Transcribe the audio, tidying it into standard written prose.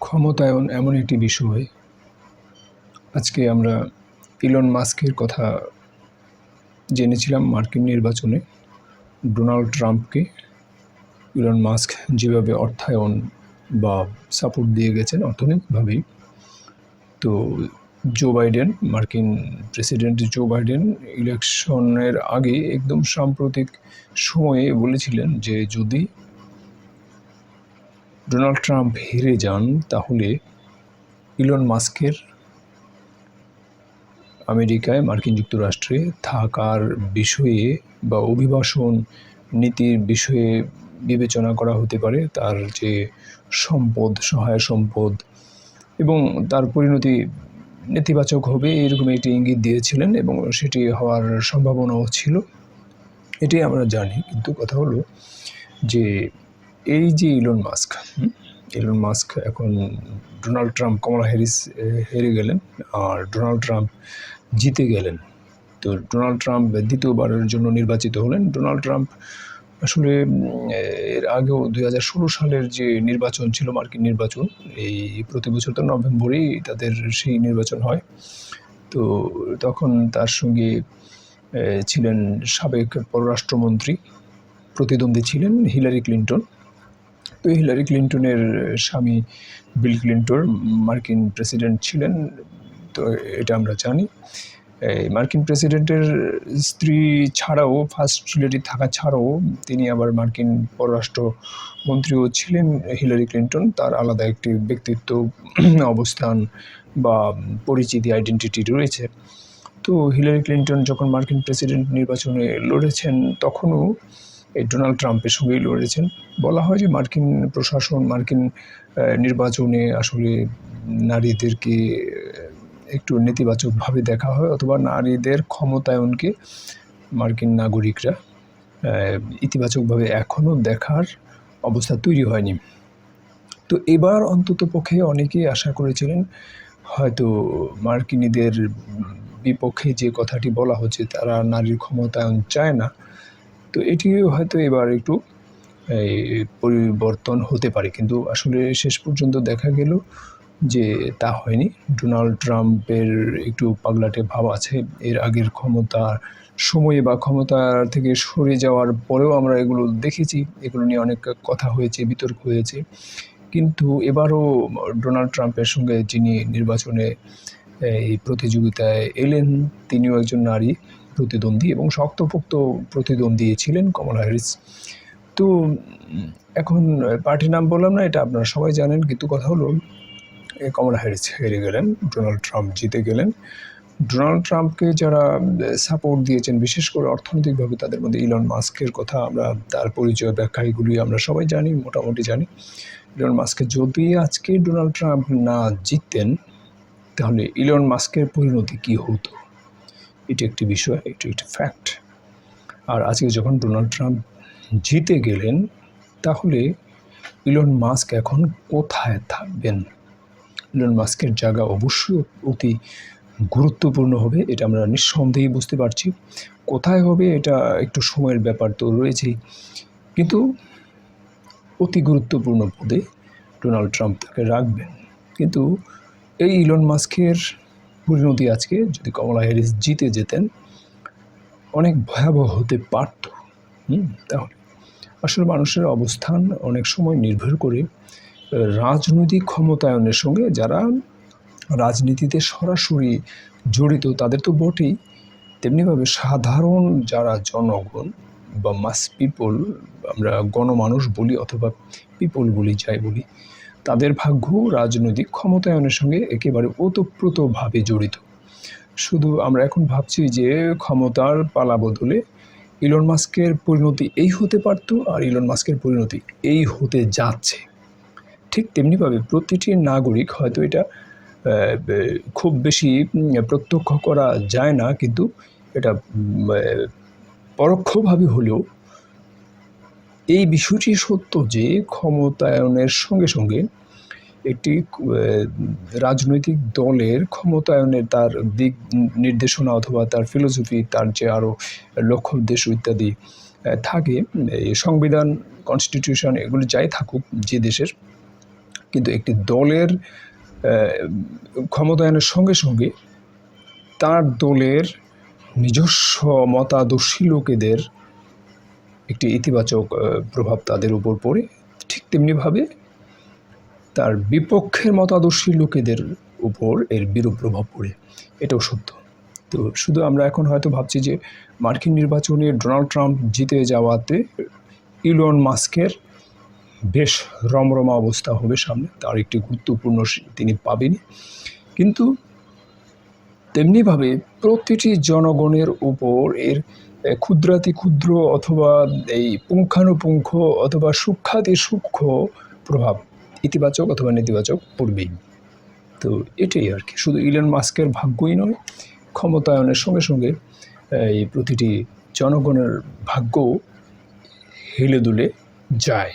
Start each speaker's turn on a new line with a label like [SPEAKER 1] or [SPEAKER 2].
[SPEAKER 1] ক্ষমতায়ন এমন একটি বিষয়। আজকে আমরা ইলন মাস্কের কথা জেনেছিলাম মার্কিন নির্বাচনে ডোনাল্ড ট্রাম্পকে ইলন মাস্ক যেভাবে অর্থায়ন বা সাপোর্ট দিয়ে গেছেন অর্থনৈতিকভাবেই। তো জো বাইডেন, মার্কিন প্রেসিডেন্ট জো বাইডেন ইলেকশনের আগে একদম সাম্প্রতিক সময়ে বলেছিলেন যে যদি ডোনাল্ড ট্রাম্প হেরে যান তাহলে ইলন মাস্কের আমেরিকায়, মার্কিন যুক্তরাষ্ট্রে থাকার বিষয়ে বা অভিবাসন নীতির বিষয়ে বিবেচনা করা হতে পারে। তার যে সম্পদ, সহায় সম্পদ এবং তার পরিণতি নেতিবাচক হবে, এরকম একটি ইঙ্গিত দিয়েছিলেন এবং সেটি হওয়ার সম্ভাবনাও ছিল, এটি আমরা জানি। কিন্তু কথা হলো যে এই যে ইলন মাস্ক এখন ডোনাল্ড ট্রাম্প, কমলা হ্যারিস হেরে গেলেন আর ডোনাল্ড ট্রাম্প জিতে গেলেন। তো ডোনাল্ড ট্রাম্প দ্বিতীয়বারের জন্য নির্বাচিত হলেন। ডোনাল্ড ট্রাম্প আসলে এর আগেও 2016 সালের যে নির্বাচন ছিল, মার্কিন নির্বাচন, এই প্রতি বছর তো নভেম্বরেই তাদের সেই নির্বাচন হয়। তো তখন তার সঙ্গে ছিলেন সাবেক পররাষ্ট্রমন্ত্রী, প্রতিদ্বন্দ্বী ছিলেন হিলারি ক্লিন্টন। তো হিলারি ক্লিন্টনের স্বামী বিল ক্লিন্টন মার্কিন প্রেসিডেন্ট ছিলেন, তো এটা আমরা জানি। মার্কিন প্রেসিডেন্টের স্ত্রী ছাড়াও, ফার্স্ট লেডি থাকা ছাড়াও তিনি আবার মার্কিন পররাষ্ট্রমন্ত্রীও ছিলেন হিলারি ক্লিন্টন। তার আলাদা একটি ব্যক্তিত্ব, অবস্থান বা পরিচিতি, আইডেন্টিটি রয়েছে। তো হিলারি ক্লিন্টন যখন মার্কিন প্রেসিডেন্ট নির্বাচনে লড়েছেন তখনও এই ডোনাল্ড ট্রাম্পের সঙ্গেই লড়েছেন। বলা হয় যে মার্কিন প্রশাসন, মার্কিন নির্বাচনে আসলে নারীদেরকে একটু নেতিবাচকভাবে দেখা হয়, অথবা নারীদের ক্ষমতায়নকে মার্কিন নাগরিকরা ইতিবাচকভাবে এখনও দেখার অবস্থা তৈরি হয়নি। তো এবার অন্তত পক্ষে অনেকেই আশা করেছিলেন হয়তো মার্কিনীদের বিপক্ষে যে কথাটি বলা হচ্ছে, তারা নারীর ক্ষমতায়ন চায় না, তো এটি হয়তো এবার একটু পরিবর্তন হতে পারে। কিন্তু আসলে শেষ পর্যন্ত দেখা গেল যে তা হয়নি। ডোনাল্ড ট্রাম্পের একটু পাগলাটে ভাব আছে। এর আগের ক্ষমতার সময়ে বা ক্ষমতা থেকে সরে যাওয়ার পরেও আমরা এগুলো দেখেছি, এগুলো নিয়ে অনেক কথা হয়েছে, বিতর্ক হয়েছে। কিন্তু এবারও ডোনাল্ড ট্রাম্পের সঙ্গে যিনি নির্বাচনে এই প্রতিযোগিতায় এলেন, তিনিও একজন নারী প্রতিদ্বন্দ্বী এবং শক্তপোক্ত প্রতিদ্বন্দ্বী ছিলেন, কমলা হ্যারিস। তো এখন পার্টির নাম বললাম না, এটা আপনারা সবাই জানেন। কিন্তু কথা হলো কমলা হ্যারিস হেরে গেলেন, ডোনাল্ড ট্রাম্প জিতে গেলেন। ডোনাল্ড ট্রাম্পকে যারা সাপোর্ট দিয়েছেন, বিশেষ করে অর্থনৈতিকভাবে, তাদের মধ্যে ইলন মাস্কের কথা, আমরা তার পরিচয়, ব্যাখ্যা এগুলি আমরা সবাই জানি, মোটামুটি জানি। ইলন মাস্কে যদি আজকে ডোনাল্ড ট্রাম্প না জিততেন তাহলে ইলন মাস্কের পরিণতি কী হতো, এটি একটি বিষয়, এটি একটি ফ্যাক্ট। আর আজকে যখন ডোনাল্ড ট্রাম্প জিতে গেলেন তাহলে ইলন মাস্ক এখন কোথায় থাকবেন? ইলন মাস্কের জায়গা অবশ্যই অতি গুরুত্বপূর্ণ হবে, এটা আমরা নিঃসন্দেহে বুঝতে পারছি। কোথায় হবে এটা একটু সময়ের ব্যাপার তো রয়েছেই, কিন্তু অতি গুরুত্বপূর্ণ পদে ডোনাল্ড ট্রাম্প তাকে রাখবেন। কিন্তু এই ইলন মাস্কের পরিণতি আজকে যদি কমলা হ্যারিস জিতে যেতেন অনেক ভয়াবহ হতে পারত। তাহলে আসলে মানুষের অবস্থান অনেক সময় নির্ভর করে রাজনৈতিক ক্ষমতায়নের সঙ্গে। যারা রাজনীতিতে সরাসরি জড়িত তাদের তো বটেই, তেমনিভাবে সাধারণ যারা জনগণ বা মাস পিপল, আমরা গণমানুষ বলি অথবা পিপল বলি, যাই বলি, তাদের ভাগ্য রাজনৈতিক ক্ষমতায়নের সঙ্গে একেবারে ওতপ্রোতভাবে জড়িত। শুধু আমরা এখন ভাবছি যে ক্ষমতার পালা বদলে ইলন মাস্কের পরিণতি এই হতে পারত, আর ইলন মাস্কের পরিণতি এই হতে যাচ্ছে। ঠিক তেমনিভাবে প্রতিটি নাগরিক, হয়তো এটা খুব বেশি প্রত্যক্ষ করা যায় না, কিন্তু এটা পরোক্ষভাবে হলেও এই বিষয়টি সত্য যে ক্ষমতায়নের সঙ্গে সঙ্গে একটি রাজনৈতিক দলের ক্ষমতায়নের তার দিক নির্দেশনা অথবা তার ফিলোসফি, তার যে আরও লক্ষ্য উদ্দেশ্য ইত্যাদি থাকে, সংবিধান, কনস্টিটিউশন, এগুলো যাই থাকুক যে দেশের, কিন্তু একটি দলের ক্ষমতায়নের সঙ্গে সঙ্গে তার দলের নিজস্ব মতাদর্শী লোকেদের একটি ইতিবাচক প্রভাব তাদের উপর পড়ে, ঠিক তেমনিভাবে তার বিপক্ষের মতাদর্শী লোকেদের উপর এর বিরূপ প্রভাব পড়ে, এটাও সত্য। তো শুধু আমরা এখন হয়তো ভাবছি যে মার্কিন নির্বাচনে ডোনাল্ড ট্রাম্প জিতে যাওয়াতে ইলন মাস্কের বেশ রমরমা অবস্থা হবে সামনে, তার একটি গুরুত্বপূর্ণ তিনি পাবেনই, কিন্তু তেমনিভাবে প্রতিটি জনগণের উপর এর ক্ষুদ্রাতি ক্ষুদ্র অথবা এই পুঙ্খানুপুঙ্খ অথবা সূক্ষ্মাতি সূক্ষ্ম প্রভাব ইতিবাচক অথবা নেতিবাচক পড়বেই। তো এটাই আর কি, শুধু ইলন মাস্কের ভাগ্যই নয়, ক্ষমতায়নের সঙ্গে সঙ্গে এই প্রতিটি জনগণের ভাগ্য হেলে দুলে যায়।